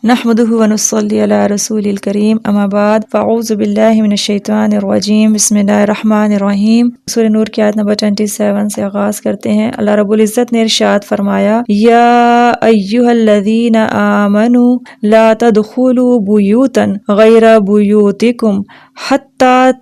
نحمده ونصلي على رسول الكريم اما بعد فاعوذ باللہ من الشیطان الرجیم بسم اللہ الرحمن الرحیم۔ سورہ نور کی آیت نمبر 27 سے آغاز کرتے ہیں۔ اللہ رب العزت نے ارشاد فرمایا، یا ایھا الذین آمنوا لا تدخلوا بیوتا غیر بیوتکم حتی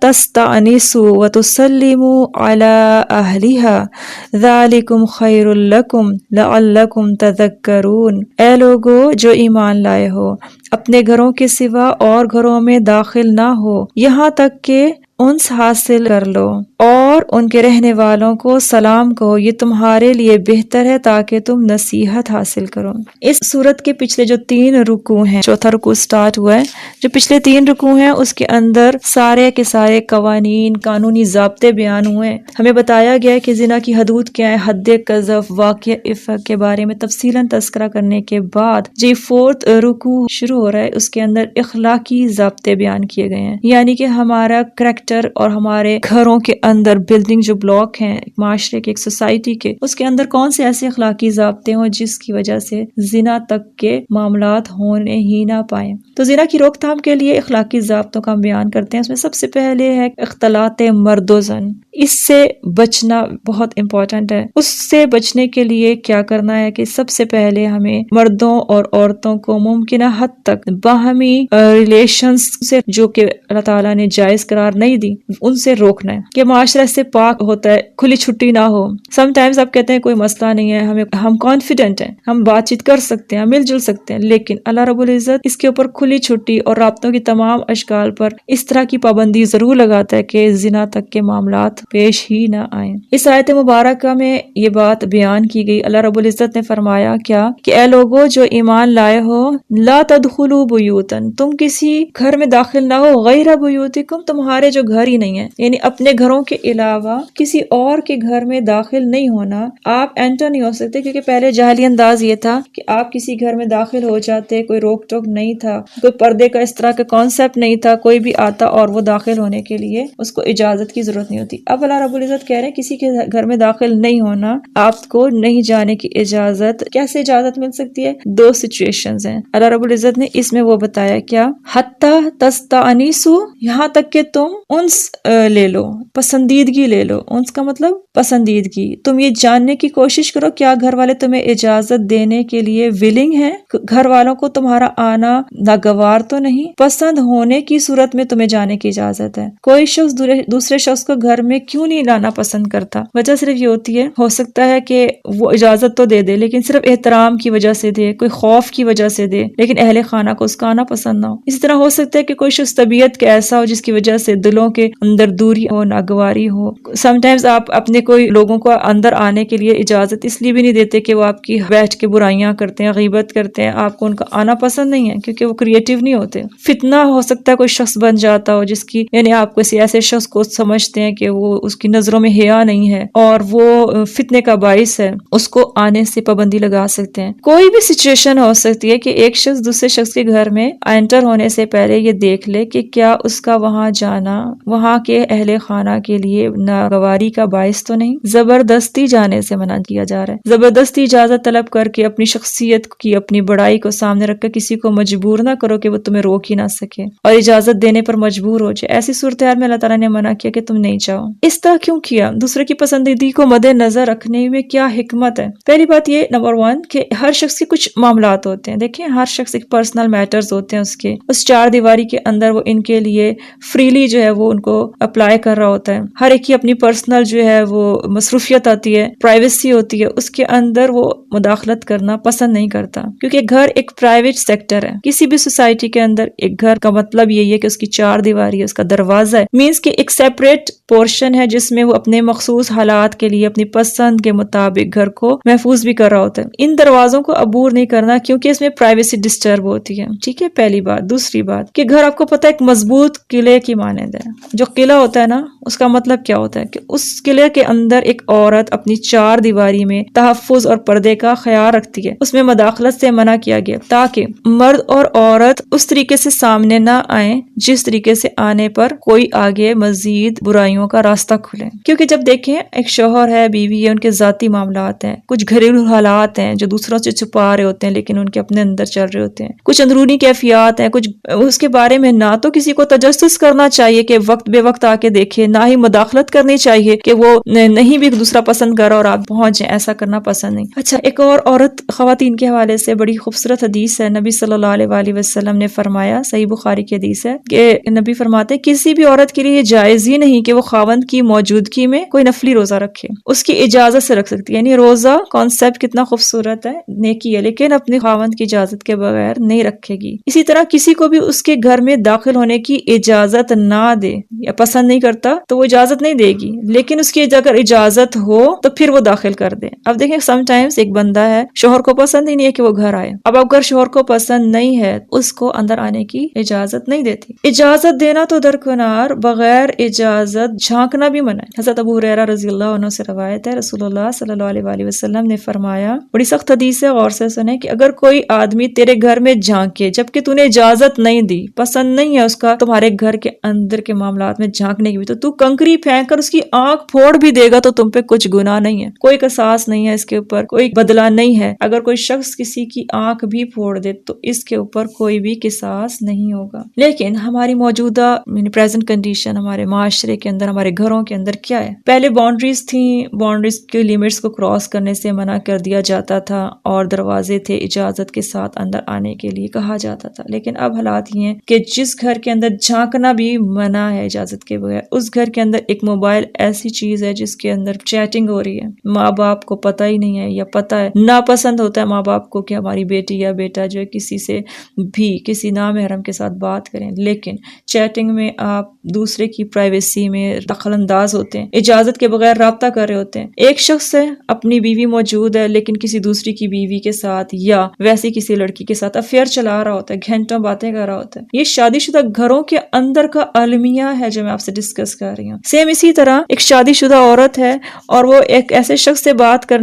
تستأنسوا وتسلموا علی اہلها ذالکم خیر لکم لعلکم تذکرون۔ اے لوگو جو ایمان لائے ہو، اپنے گھروں کے سوا اور گھروں میں داخل نہ ہو یہاں تک کہ انس حاصل کر لو اور ان کے رہنے والوں کو سلام کہو، یہ تمہارے لیے بہتر ہے تاکہ تم نصیحت حاصل کرو۔ اس سورت کے پچھلے جو 3 رکوع ہیں، چوتھا رکوع سٹارٹ ہوا ہے، جو پچھلے 3 رکوع ہیں اس کے اندر سارے کے سارے قوانین، قانونی ضابطے بیان ہوئے ہیں۔ ہمیں بتایا گیا ہے کہ زنا کی حدود کیا ہے، حد قذف، واقع افک کے بارے میں تفصیلاً تذکرہ کرنے کے بعد جو 4 رکوع شروع ہو رہا ہے اس کے اندر اخلاقی ضابطے بیان کیے گئے ہیں، یعنی کہ ہمارا کریکٹر اور ہمارے گھروں کے اندر بلڈنگ جو بلاک ہیں معاشرے کے، ایک سوسائٹی کے، اس کے اندر کون سے ایسے اخلاقی ضابطے ہوں جس کی وجہ سے زنا تک کے معاملات ہونے ہی نہ پائیں۔ تو زنا کی روک تھام کے لیے اخلاقی ضابطوں کا ہم بیان کرتے ہیں۔ اس میں سب سے پہلے ہے اختلاط مرد و زن، اس سے بچنا بہت امپورٹنٹ ہے۔ اس سے بچنے کے لیے کیا کرنا ہے کہ سب سے پہلے ہمیں مردوں اور عورتوں کو ممکنہ حد تک باہمی ریلیشنز سے، جو کہ اللہ تعالیٰ نے جائز قرار نہیں دی، ان سے روکنا ہے کہ معاشرہ سے پاک ہوتا ہے، کھلی چھٹی نہ ہو۔ سم ٹائمز آپ کہتے ہیں کوئی مسئلہ نہیں ہے، ہم کانفیڈنٹ ہیں، ہم بات چیت کر سکتے ہیں، مل جل سکتے ہیں، لیکن اللہ رب العزت اس کے اوپر کھلی چھٹی اور رابطوں کی تمام اشکال پر اس طرح کی پابندی ضرور لگاتا ہے کہ زنا تک کے معاملات پیش ہی نہ آئیں۔ اس آیت مبارکہ میں یہ بات بیان کی گئی۔ اللہ رب العزت نے فرمایا کیا کہ اے لوگو جو ایمان لائے ہو، لا تدخلوا بیوتا، تم کسی گھر میں داخل نہ ہو، غیر بیوتکم، تمہارے جو گھر ہی نہیں ہے، یعنی اپنے گھروں کے علاوہ کسی اور کے گھر میں داخل نہیں ہونا۔ آپ انٹر نہیں ہو سکتے، کیونکہ پہلے جاہلی انداز یہ تھا کہ آپ کسی گھر میں داخل ہو جاتے، کوئی روک ٹوک نہیں تھا، کوئی پردے کا اس طرح کا کانسیپٹ نہیں تھا، کوئی بھی آتا اور وہ داخل ہونے کے لیے اس کو اجازت کی ضرورت نہیں ہوتی۔ اب اللہ رب العزت کہہ رہے ہیں کسی کے گھر میں داخل نہیں ہونا، آپ کو نہیں جانے کی اجازت۔ کیسے اجازت مل سکتی ہے؟ 2 سچویشنز ہیں۔ اللہ رب العزت نے اس میں وہ بتایا کیا، حتی تستأنسوا، یہاں تک کہ تم انس لے لو، پسندیدگی لے لو۔ انس کا مطلب پسندیدگی۔ تم یہ جاننے کی کوشش کرو کیا گھر والے تمہیں اجازت دینے کے لیے ولنگ ہیں، گھر والوں کو تمہارا آنا ناگوار تو نہیں، پسند ہونے کی صورت میں تمہیں جانے کی اجازت ہے۔ کوئی شخص دوسرے شخص کو گھر میں کیوں نہیں لانا پسند کرتا؟ وجہ صرف یہ ہوتی ہے، ہو سکتا ہے کہ وہ اجازت تو دے دے لیکن صرف احترام کی وجہ سے دے، کوئی خوف کی وجہ سے دے، لیکن اہل خانہ کو اس کا آنا پسند نہ ہو۔ اسی طرح ہو سکتا ہے کہ کوئی شخص طبیعت کا ایسا ہو جس کی وجہ سے دلوں کے اندر دوری ہو، ناگواری ہو۔ سم ٹائمز آپ اپنے کوئی لوگوں کو اندر آنے کے لیے اجازت اس لیے بھی نہیں دیتے کہ وہ آپ کی بیٹھ کے برائیاں کرتے ہیں، غیبت کرتے ہیں، آپ کو ان کا آنا پسند نہیں ہے کیونکہ وہ کریٹیو نہیں ہوتے۔ فتنہ ہو سکتا ہے کوئی شخص بن جاتا ہو جس کی، یعنی آپ کسی ایسے شخص کو سمجھتے ہیں کہ وہ اس کی نظروں میں حیا نہیں ہے اور وہ فتنے کا باعث ہے، اس کو آنے سے پابندی لگا سکتے ہیں۔ کوئی بھی سچویشن ہو سکتی ہے کہ ایک شخص دوسرے شخص کے گھر میں انٹر ہونے سے پہلے یہ دیکھ لے کہ کیا اس کا وہاں جانا وہاں کے اہل خانہ کے لیے ناگواری کا باعث تو نہیں۔ زبردستی جانے سے منع کیا جا رہا ہے۔ زبردستی اجازت طلب کر کے اپنی شخصیت کی، اپنی بڑائی کو سامنے رکھ کر کسی کو مجبور نہ کرو کہ وہ تمہیں روک ہی نہ سکے اور اجازت دینے پر مجبور ہو جائے۔ ایسی صورتحال میں اللہ تعالیٰ نے منع کیا کہ تم نہیں جاؤ۔ اس طرح کیوں کیا؟ دوسرے کی پسندیدگی کو مد نظر رکھنے میں کیا حکمت ہے؟ پہلی بات یہ، نمبر 1 کہ ہر شخص کے کچھ معاملات ہوتے ہیں۔ دیکھیں ہر شخص ایک پرسنل میٹرز ہوتے ہیں، اس 4 دیواری کے اندر وہ ان کے لیے فریلی جو ہے وہ ان کو اپلائی کر رہا ہوتا ہے۔ ہر ایک کی اپنی پرسنل جو ہے وہ مصروفیت آتی ہے، پرائیویسی ہوتی ہے، اس کے اندر وہ مداخلت کرنا پسند نہیں کرتا کیونکہ گھر ایک پرائیویٹ سیکٹر ہے۔ کسی بھی سوسائٹی کے اندر ایک گھر کا مطلب یہی ہے کہ اس کی 4 دیواری ہے، اس کا دروازہ ہے، مینس کہ ایک سیپریٹ پورشن ہے جس میں وہ اپنے مخصوص حالات کے لیے اپنی پسند کے مطابق گھر کو محفوظ بھی کر رہا ہوتا ہے۔ ان دروازوں کو عبور نہیں کرنا کیونکہ اس میں پرائیویسی ڈسٹرب ہوتی ہے، ٹھیک ہے، پہلی بات۔ دوسری بات کہ گھر آپ کو پتہ ہے ایک مضبوط قلعے کی مانند ہے۔ جو قلعہ ہوتا ہے نا، اس کا مطلب کیا ہوتا ہے کہ اس قلعے کے اندر ایک عورت اپنی 4 دیواری میں تحفظ اور پردے کا خیال رکھتی ہے، اس میں مداخلت سے منع کیا گیا تاکہ مرد اور عورت اس طریقے سے سامنے نہ آئیں جس طریقے سے آنے پر کوئی آگے مزید برائیوں کا راستہ راستہ کھلے. کیونکہ جب دیکھیں ایک شوہر ہے، بیوی ہے، ان کے ذاتی معاملات ہیں، کچھ گھریلو حالات ہیں جو دوسروں سے چھپا رہے ہوتے ہیں لیکن ان کے اپنے اندر چل رہے ہوتے ہیں، کچھ اندرونی کیفیات ہیں، کچھ اس کے بارے میں نہ تو کسی کو تجسس کرنا چاہیے کہ وقت بے وقت آ کے دیکھے، نہ ہی مداخلت کرنی چاہیے کہ وہ نہیں بھی دوسرا پسند کر رہا اور آپ پہنچ جائیں، ایسا کرنا پسند نہیں. اچھا، ایک اور عورت خواتین کے حوالے سے بڑی خوبصورت حدیث ہے. نبی صلی اللہ علیہ وآلہ وسلم نے فرمایا، صحیح بخاری کی حدیث ہے کہ نبی فرماتے ہیں کسی بھی عورت کے لیے یہ جائز ہی نہیں کہ وہ خاوند کی موجودگی میں کوئی نفلی روزہ رکھے، اس کی اجازت سے رکھ سکتی ہے. یعنی روزہ کانسیپٹ کتنا خوبصورت ہے، نیکی ہے، لیکن اپنے خاوند کی اجازت کے بغیر نہیں رکھے گی. اسی طرح کسی کو بھی اس کے گھر میں داخل ہونے کی اجازت نہ دے، یا پسند نہیں کرتا تو وہ اجازت نہیں دے گی، لیکن اس کی اگر اجازت ہو تو پھر وہ داخل کر دے. اب دیکھیں سم ٹائمز ایک بندہ ہے، شوہر کو پسند ہی نہیں ہے کہ وہ گھر آئے. اب اگر شوہر کو پسند نہیں ہے اس کو اندر آنے کی اجازت نہیں دیتی. اجازت دینا تو درکنار، بغیر اجازت جھانکنا بھی منع ہے. حضرت ابو ہریرہ رضی اللہ عنہ سے روایت ہے، رسول اللہ صلی اللہ علیہ وآلہ وسلم نے فرمایا، بڑی سخت حدیث ہے، غور سے سنیں، کہ اگر کوئی آدمی تیرے گھر میں جھانکے جبکہ تو نے اجازت نہیں دی، پسند نہیں ہے اس کا تمہارے گھر کے اندر کے معاملات میں جھانکنے کی بھی، تو کنکری پھینک کر اس کی آنکھ پھوڑ بھی دے گا تو تم پہ کچھ گناہ نہیں ہے، کوئی قصاص نہیں ہے اس کے اوپر، کوئی بدلہ نہیں ہے. اگر کوئی شخص کسی کی آنکھ بھی پھوڑ دے تو اس کے اوپر کوئی بھی قصاص نہیں ہوگا. لیکن ہماری موجودہ پریزنٹ کنڈیشن ہمارے معاشرے کے اندر، ہمارے گھروں کے اندر کیا ہے؟ پہلے باؤنڈریز تھیں، باؤنڈریز کی لیمٹس کو کراس کرنے سے منع کر دیا جاتا تھا، اور دروازے تھے اجازت کے ساتھ اندر آنے کے لیے کہا جاتا تھا. لیکن اب حالات یہ ہیں کہ جس گھر کے اندر جھانکنا بھی منع ہے اجازت کے بغیر، اس گھر کے اندر ایک موبائل ایسی چیز ہے جس کے اندر چیٹنگ ہو رہی ہے، ماں باپ کو پتہ ہی نہیں ہے، یا پتہ ہے ناپسند ہوتا ہے ماں باپ کو کہ ہماری بیٹی یا بیٹا جو ہے کسی سے بھی کسی نامحرم کے ساتھ بات کریں. لیکن چیٹنگ میں آپ دوسرے کی پرائیویسی میں دخل انداز ہوتے ہیں، اجازت کے بغیر رابطہ کر رہے ہوتے ہیں. ایک شخص ہے، اپنی بیوی موجود ہے، لیکن کسی دوسری کی بیوی کے ساتھ یا ویسی کسی لڑکی کے ساتھ افیئر چلا رہا ہوتا ہے، گھنٹوں باتیں کر رہا ہوتا ہے. یہ شادی شدہ گھروں کے اندر کا المیہ ہے جو میں آپ سے ڈسکس کر رہی ہوں. سیم اسی طرح ایک شادی شدہ عورت ہے اور وہ ایک ایسے شخص سے بات کر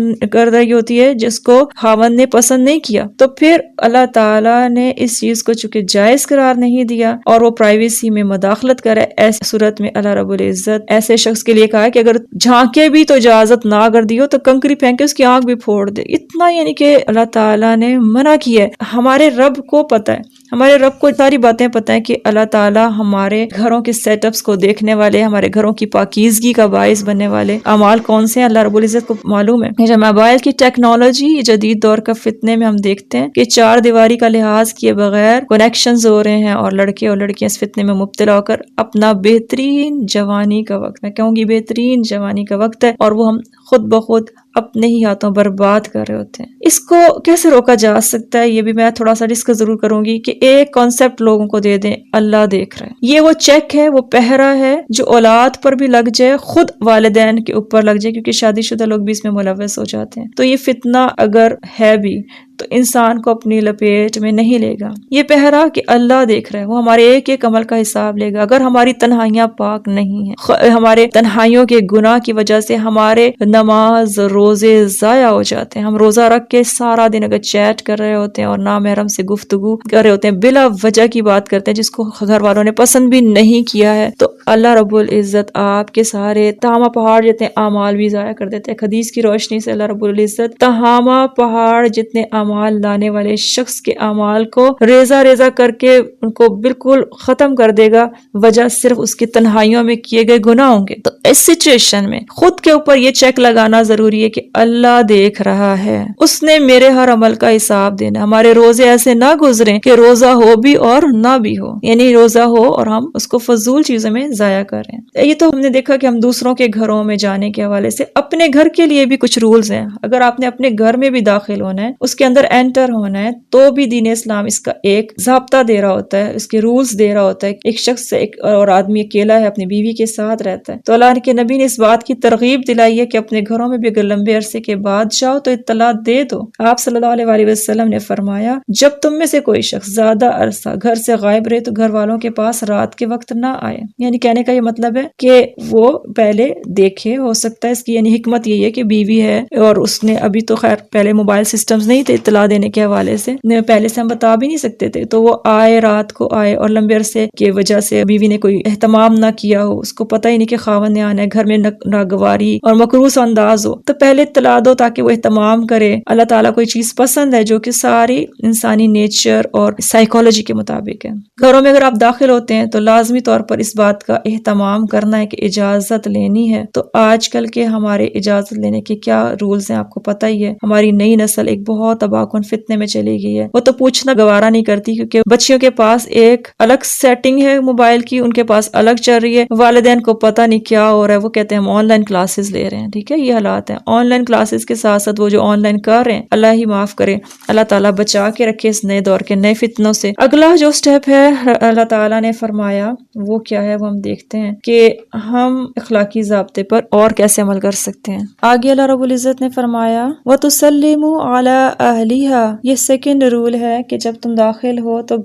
رہی ہوتی ہے جس کو خاوند نے پسند نہیں کیا، تو پھر اللہ تعالیٰ نے اس چیز کو چونکہ جائز قرار نہیں دیا اور وہ پرائیویسی میں مداخلت کرے، ایسی صورت میں اللہ رب العزت ایسے شخص کے لیے کہا ہے کہ اگر جھانکے بھی تو اجازت نہ کر دی ہو تو کنکری پھینک کے اس کی آنکھ بھی پھوڑ دے. اتنا یعنی کہ اللہ تعالیٰ نے منع کیا ہے. ہمارے رب کو پتہ ہے، ہمارے رب کو ساری باتیں پتہ ہیں کہ اللہ تعالیٰ ہمارے گھروں کے سیٹ اپس کو دیکھنے والے، ہمارے گھروں کی پاکیزگی کا باعث بننے والے اعمال کون سے ہیں، اللہ رب العزت کو معلوم ہے. جب موبائل کی ٹیکنالوجی جدید دور کا فتنے میں ہم دیکھتے ہیں کہ چار دیواری کا لحاظ کیے بغیر کنیکشنز ہو رہے ہیں اور لڑکے اور لڑکیاں اس فتنے میں مبتلا ہو کر اپنا بہترین جوانی کا وقت، میں کہوں گی بہترین جوانی کا وقت ہے، اور وہ ہم خود بخود اپنے ہی ہاتھوں برباد کر رہے ہوتے ہیں. اس کو کیسے روکا جا سکتا ہے، یہ بھی میں تھوڑا سا ڈسکس ضرور کروں گی کہ ایک کانسیپٹ لوگوں کو دے دیں، اللہ دیکھ رہے ہیں. یہ وہ چیک ہے، وہ پہرا ہے جو اولاد پر بھی لگ جائے، خود والدین کے اوپر لگ جائے، کیونکہ شادی شدہ لوگ بھی اس میں ملوث ہو جاتے ہیں. تو یہ فتنہ اگر ہے بھی تو انسان کو اپنی لپیٹ میں نہیں لے گا. یہ پہرا کہ اللہ دیکھ رہا ہے، وہ ہمارے ایک ایک عمل کا حساب لے گا. اگر ہماری تنہائیاں پاک نہیں ہیں، ہمارے تنہائیوں کے گناہ کی وجہ سے ہمارے نماز روزے ضائع ہو جاتے ہیں. ہم روزہ رکھ کے سارا دن اگر چیٹ کر رہے ہوتے ہیں اور نامحرم سے گفتگو کر رہے ہوتے ہیں، بلا وجہ کی بات کرتے ہیں جس کو گھر والوں نے پسند بھی نہیں کیا ہے، تو اللہ رب العزت آپ کے سارے تہامہ پہاڑ جتنے اعمال بھی ضائع کر دیتے ہیں. حدیث کی روشنی سے اللہ رب العزت تہامہ پہاڑ جتنے اعمال لانے والے شخص کے اعمال کو ریزہ ریزہ کر کے ان کو بالکل ختم کر دے گا، وجہ صرف اس کی تنہائیوں میں کیے گئے گناہ ہوں گے. تو اس سچویشن میں خود کے اوپر یہ چیک لگانا ضروری ہے کہ اللہ دیکھ رہا ہے، اس نے میرے ہر عمل کا حساب دینا. ہمارے روزے ایسے نہ گزریں کہ روزہ ہو بھی اور نہ بھی ہو، یعنی روزہ ہو اور ہم اس کو فضول چیزوں میں ضائع کریں. یہ تو ہم نے دیکھا کہ ہم دوسروں کے گھروں میں جانے کے حوالے سے اپنے گھر کے لیے بھی کچھ رولز ہیں. اگر آپ نے اپنے گھر میں بھی داخل ہونا ہے، اس کے اندر انٹر ہونا ہے، تو بھی دین اسلام اس کا ایک ضابطہ دے رہا ہوتا ہے، اس کے رولز دے رہا ہوتا ہے. ایک شخص ایک اور آدمی اکیلا ہے، اپنی بیوی کے ساتھ رہتا ہے، تو اللہ کے نبی نے اس بات کی ترغیب دلائی ہے کہ اپنے گھروں میں بھی اگر لمبے عرصے کے بعد جاؤ تو اطلاع دے دو. آپ صلی اللہ علیہ وآلہ وسلم نے فرمایا، جب تم میں سے کوئی شخص زیادہ عرصہ گھر سے غائب رہے تو گھر والوں کے پاس رات کے وقت نہ آئے. یعنی کہنے کا یہ مطلب ہے کہ وہ پہلے دیکھے، ہو سکتا ہے اس کی یعنی حکمت یہی ہے کہ بیوی ہے اور اس نے ابھی تو خیر پہلے موبائل سسٹمز نہیں تھے اطلاع دینے کے حوالے سے پہلے سے ہم بتا بھی نہیں سکتے تھے، تو وہ آئے، رات کو آئے اور لمبے عرصے کی وجہ سے بیوی نے کوئی اہتمام نہ کیا ہو، اس کو پتہ ہی نہیں کہ خاوند نے آنا ہے، گھر میں ناگواری اور مکروس انداز ہو، تو پہلے اطلاع دو تاکہ وہ اہتمام کرے۔ اللہ تعالیٰ کوئی چیز پسند ہے جو کہ ساری انسانی نیچر اور سائیکالوجی کے مطابق ہے۔ گھروں میں اگر آپ داخل ہوتے ہیں تو لازمی طور پر اس بات کا اہتمام کرنا ہے کہ اجازت لینی ہے۔ تو آج کل کے ہمارے اجازت لینے کے کیا رولز ہیں آپ کو پتہ ہی ہے۔ ہماری نئی نسل ایک بہت تباہ کن فتنے میں چلی گئی ہے، وہ تو پوچھنا گوارا نہیں کرتی، کیونکہ بچیوں کے پاس ایک الگ سیٹنگ ہے موبائل کی، ان کے پاس الگ چل رہی ہے، والدین کو پتہ نہیں کیا ہو رہا ہے، وہ کہتے ہیں ہم آن لائن کلاسز لے رہے ہیں۔ ٹھیک ہے، یہ حالات ہیں۔ آن لائن کلاسز کے ساتھ ساتھ وہ جو آن لائن کر رہے ہیں، اللہ ہی معاف کرے، اللہ تعالیٰ بچا کے رکھے اس نئے دور کے نئے فتنوں سے۔ اگلا جو سٹیپ ہے اللہ تعالیٰ نے فرمایا وہ کیا ہے، وہ ہم دیکھتے ہیں کہ ہم اخلاقی ضابطے پر اور کیسے عمل کر سکتے ہیں۔ آگے اللہ رب العزت نے فرمایا وَتُسَلِّمُوا عَلَىٰ أَهْلِهَا، یہ سیکنڈ رول ہے کہ جب تم داخل ہو تو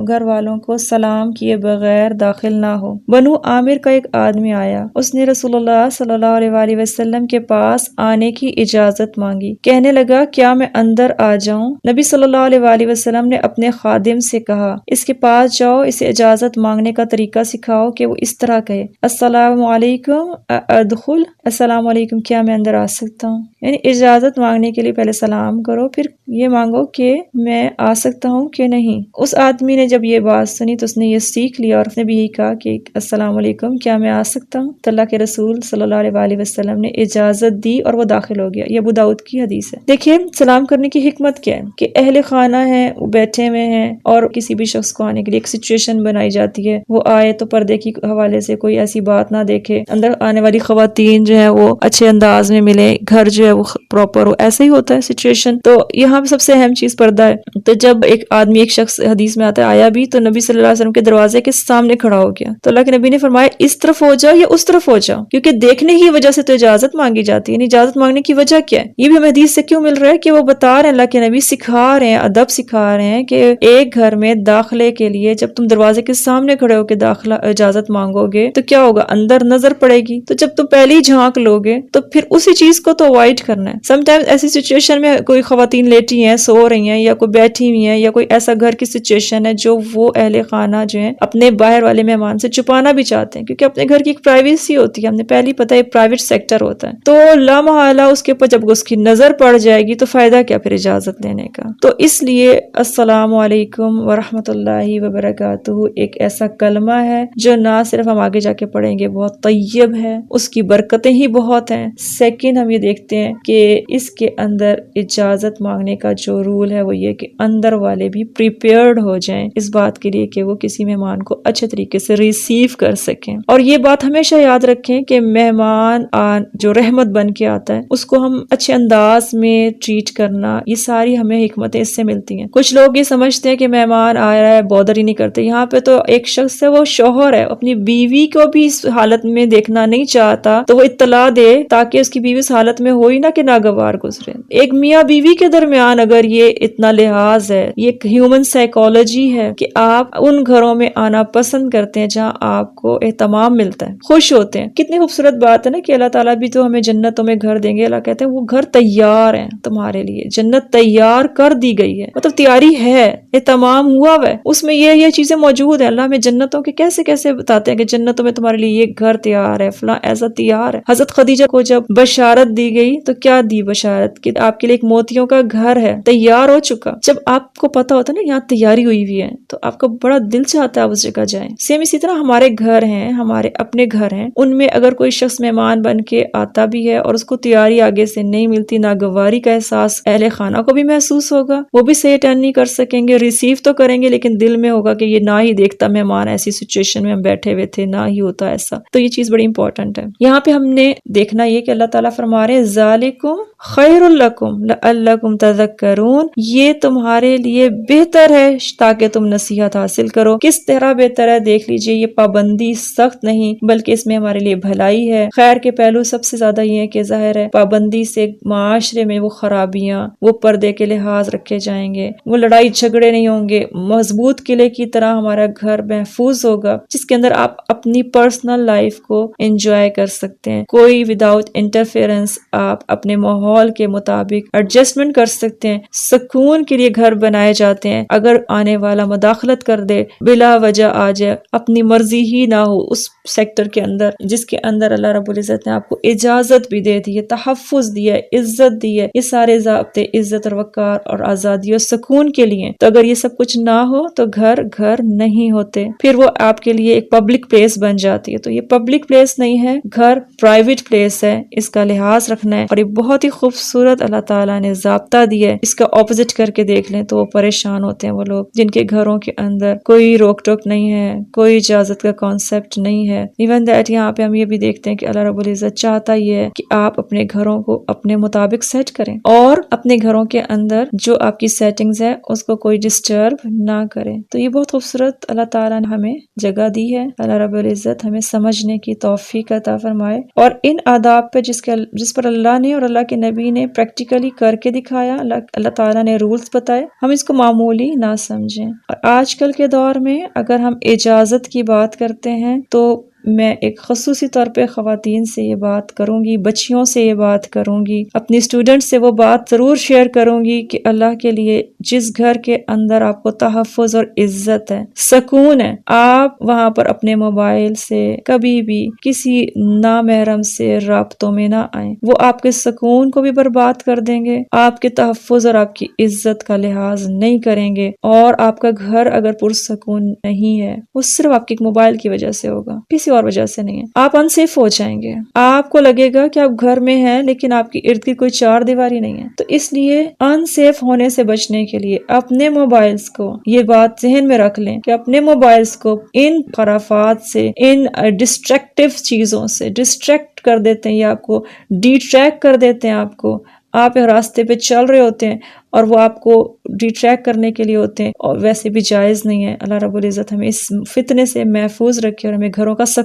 گھر والوں کو سلام کیے بغیر داخل نہ ہو۔ بنو عامر کا ایک آدمی آیا، اس نے رسول اللہ صلی اللہ علیہ وآلہ وسلم کے پاس آنے کی اجازت مانگی، کہنے لگا کیا میں اندر آ جاؤں؟ نبی صلی اللہ علیہ وآلہ وسلم نے اپنے خادم سے کہا اس کے پاس جاؤ، اسے اجازت مانگنے کا طریقہ سکھاؤ کہ وہ اس طرح کہے السلام علیکم ادخل، السلام علیکم کیا میں اندر آ سکتا ہوں؟ یعنی اجازت مانگنے کے لیے پہلے سلام کرو، پھر یہ مانگو کہ میں آ سکتا ہوں کہ نہیں۔ اس آدمی نے جب یہ بات سنی تو اس نے یہ سیکھ لیا اور اس نے بھی یہی کہا کہ السلام علیکم کیا میں آ سکتا ہوں؟ تو اللہ کے رسول صلی اللہ علیہ وآلہ وسلم نے اجازت دی اور وہ داخل ہو گیا۔ یہ ابو داؤد کی حدیث ہے۔ دیکھیے سلام کرنے کی حکمت کیا ہے کہ اہل خانہ ہیں، وہ بیٹھے ہوئے ہیں اور کسی بھی شخص کو آنے کے لیے ایک سچویشن بنائی جاتی ہے، وہ آئے تو پردے کی حوالے سے کوئی ایسی بات نہ دیکھے، اندر آنے والی خواتین جو ہے وہ اچھے انداز میں ملے، گھر جو ہے وہ پراپر ہو، ایسے ہی ہوتا ہے سچویشن۔ تو یہاں پہ سب سے اہم چیز پردہ ہے۔ تو جب ایک شخص حدیث میں آتا ہے آیا بھی تو نبی صلی اللہ علیہ وسلم کے دروازے کے سامنے کھڑا ہو گیا، تو اللہ کے نبی نے فرمایا اس طرف ہو جاؤ یا اس طرف ہو جاؤ، کیونکہ دیکھنے کی وجہ سے تو اجازت مانگی جاتی ہے۔ یعنی اجازت مانگنے کی وجہ کیا ہے؟ یہ بھی ہمیں حدیث سے کیوں مل رہا ہے کہ وہ بتا رہے ہیں، اللہ کے نبی سکھا رہے ہیں، ادب سکھا رہے ہیں کہ ایک گھر میں داخلے کے لیے جب تم دروازے کے سامنے کھڑے ہو کے داخلہ اجازت مانگو گے تو کیا ہوگا، اندر نظر پڑے گی، تو جب تم پہلے ہی جھانک لو گے تو پھر اسی چیز کو تو اوائڈ کرنا ہے۔ سم ٹائمز ایسی سچویشن میں کوئی خواتین لیٹی ہیں، سو رہی ہیں، یا کوئی بیٹھی ہوئی ہیں، یا کوئی ایسا گھر کی سچویشن ہے جو وہ اہل خانہ جو ہیں اپنے باہر والے مہمان سے چھپانا بھی چاہتے ہیں، کیونکہ اپنے گھر کی ایک پرائیویسی ہوتی ہے، ہم نے پہلے پتہ ہے پرائیویٹ سیکٹر ہوتا ہے، تو لامحالہ اس کے اوپر جب اس کی نظر پڑ جائے گی تو فائدہ کیا پھر اجازت لینے کا۔ تو اس لیے السلام علیکم ورحمۃ اللہ وبرکاتہ ایک ایسا کلمہ ہے جو نہ صرف ہم آگے جا کے پڑھیں گے بہت طیب ہے، اس کی برکتیں ہی بہت ہیں۔ سیکنڈ ہم یہ دیکھتے ہیں کہ اس کے اندر اجازت مانگنے کا جو رول ہے وہ یہ کہ اندر والے بھی پریپیئرڈ ہو جائیں اس بات کے لیے کہ وہ کسی مہمان کو اچھے طریقے سے ریسیو کر سکیں۔ اور یہ بات ہمیشہ یاد رکھیں کہ مہمان جو رحمت بن کے آتا ہے اس کو ہم اچھے انداز میں ٹریٹ کرنا، یہ ساری ہمیں حکمتیں اس سے ملتی ہیں۔ کچھ لوگ یہ سمجھتے ہیں کہ مہمان آ رہا ہے بودر ہی نہیں کرتے، یہاں پہ تو ایک شخص ہے وہ شوہر ہے، اپنی بیوی کو بھی اس حالت میں دیکھنا نہیں چاہتا تو وہ اطلاع دے تاکہ اس کی بیوی اس حالت میں ہوئی نہ کہ ناگوار گزرے۔ ایک میاں بیوی کے درمیان اگر یہ اتنا لحاظ ہے، یہ ایک ہیومن سائیکالوجی ہے کہ آپ ان گھروں میں آنا پسند کرتے ہیں جہاں آپ کو اہتمام ملتا ہے، خوش ہوتے ہیں۔ کتنی خوبصورت بات ہے نا کہ اللہ تعالیٰ بھی تو ہمیں جنتوں میں گھر دیں گے، اللہ کہتے ہیں وہ گھر تیار ہیں تمہارے لیے، جنت تیار کر دی گئی ہے، مطلب تیاری ہے، اہتمام ہوا ہے، اس میں یہ چیزیں موجود ہیں۔ اللہ ہمیں جنتوں کے کیسے بتاتے ہیں کہ جنتوں میں تمہارے لیے یہ گھر تیار ہے، فلاں ایسا تیار ہے۔ حضرت خدیجہ کو جب بشارت دی گئی تو کیا دی بشارت کہ آپ کے لیے ایک موتیوں کا گھر ہے، تیار ہو چکا۔ جب آپ کو پتا ہوتا ہے نا یہاں تیاری ہوئی ہوئی ہے تو آپ کا بڑا دل چاہتا ہے اس جگہ جائیں۔ سیم اسی طرح ہمارے گھر ہیں، ہمارے اپنے گھر ہیں، ان میں اگر کوئی شخص مہمان بن کے آتا بھی ہے اور اس کو تیاری آگے سے نہیں ملتی، ناگواری کا احساس اہل خانہ کو بھی محسوس ہوگا، وہ بھی صحیح اٹینڈ نہیں کر سکیں گے، ریسیو تو کریں گے لیکن دل میں ہوگا کہ یہ نہ ہی دیکھتا مہمان ایسی سچویشن میں ہم بیٹھے ہوئے تھے، نہ ہی ہوتا ایسا۔ تو یہ چیز بڑی امپورٹنٹ ہے۔ یہاں پہ ہم نے دیکھنا یہ کہ اللہ تعالیٰ فرما رہے ذالکم خیر لکم لعلکم تذکرون، یہ تمہارے لیے بہتر ہے تاکہ تم نصیحت حاصل کرو۔ کس طرح بہتر ہے دیکھ لیجئے، یہ پابندی سخت نہیں بلکہ اس میں ہمارے لیے بھلائی ہے۔ خیر کے پہلو سب سے زیادہ یہ ہے کہ ظاہر ہے پابندی سے معاشرے میں وہ خرابیاں، وہ پردے کے لحاظ رکھے جائیں گے، وہ لڑائی جھگڑے نہیں ہوں گے، مضبوط قلعے کی طرح ہمارا گھر محفوظ ہوگا جس کے اندر آپ اپنی پرسنل لائف کو انجوائے کر سکتے ہیں۔ کوئی وداؤٹ انٹرفیئرنس آپ اپنے ماحول کے مطابق ایڈجسٹمنٹ کر سکتے ہیں، سکون کے لیے گھر بنائے جاتے ہیں۔ اگر آنے والا مداخلت کر دے، بلا وجہ آ جائے، اپنی مرضی ہی نہ ہو اس سیکٹر کے اندر جس کے اندر اللہ رب العزت نے آپ کو اجازت بھی دے دی ہے، تحفظ دیا ہے، عزت دی ہے، یہ سارے ضابطے عزت اور وقار اور آزادی اور سکون کے لیے، تو اگر یہ سب کچھ نہ ہو تو گھر نہیں ہوتے، پھر وہ آپ کے لیے ایک پبلک پلیس بن جاتی ہے۔ تو یہ پبلک پلیس نہیں ہے، گھر پرائیویٹ پلیس ہے، اس کا لحاظ رکھنا ہے۔ اور یہ بہت ہی خوبصورت اللہ تعالیٰ نے ضابطہ دیا ہے، اس کا اپوزٹ کر کے دیکھ لیں تو وہ پریشان ہوتے ہیں وہ لوگ جن کے گھروں کے اندر کوئی روک ٹوک نہیں ہے، کوئی اجازت کا کانسیپٹ نہیں ہے۔ ایون دیٹ یہاں پہ ہم یہ بھی دیکھتے ہیں کہ اللہ رب العزت چاہتا یہ ہے کہ آپ اپنے گھروں کو اپنے مطابق سیٹ کریں اور اپنے گھروں کے اندر جو آپ کی سیٹنگز ہے اس کو کوئی ڈسٹرب نہ کریں۔ تو یہ بہت خوبصورت اللہ تعالیٰ نے ہمیں جگہ دی ہے۔ اللہ رب العزت ہمیں سمجھنے کی توفیق عطا فرمائے، اور ان آداب پہ جس پر اللہ نے اور اللہ کے نبی نے پریکٹیکلی کر کے دکھایا، اللہ تعالیٰ نے رولز بتائے، ہم اس کو معمولی نہ سمجھیں۔ اور آج کل کے دور میں اگر ہم اجازت کی بات کرتے ہیں تو میں ایک خصوصی طور پہ خواتین سے یہ بات کروں گی، بچیوں سے یہ بات کروں گی، اپنی اسٹوڈنٹ سے وہ بات ضرور شیئر کروں گی کہ اللہ کے لیے جس گھر کے اندر آپ کو تحفظ اور عزت ہے، سکون ہے، آپ وہاں پر اپنے موبائل سے کبھی بھی کسی نامحرم سے رابطوں میں نہ آئیں۔ وہ آپ کے سکون کو بھی برباد کر دیں گے، آپ کے تحفظ اور آپ کی عزت کا لحاظ نہیں کریں گے، اور آپ کا گھر اگر پرسکون نہیں ہے وہ صرف آپ کے موبائل کی وجہ سے ہوگا، کسی اور وجہ سے نہیں ہے۔ آپ انسیف ہو جائیں گے، آپ کو لگے گا کہ آپ گھر میں ہیں لیکن آپ کی ارد گرد کوئی چار دیواری نہیں ہے۔ تو اس لیے انسیف ہونے سے بچنے کے لیے اپنے موبائلز کو یہ بات ذہن میں رکھ لیں کہ اپنے موبائلز کو ان خرافات سے، ان ڈسٹریکٹیو چیزوں سے ڈسٹریکٹ کر دیتے ہیں، یا آپ کو ڈی ٹریک کر دیتے ہیں۔ آپ راستے پہ چل رہے ہوتے ہیں اور وہ آپ کو ڈی ٹریک کرنے کے لیے ہوتے ہیں، اور ویسے بھی جائز نہیں ہے۔ اللہ رب العزت ہمیں اس فتنے سے محفوظ رکھے اور ہمیں گھروں کا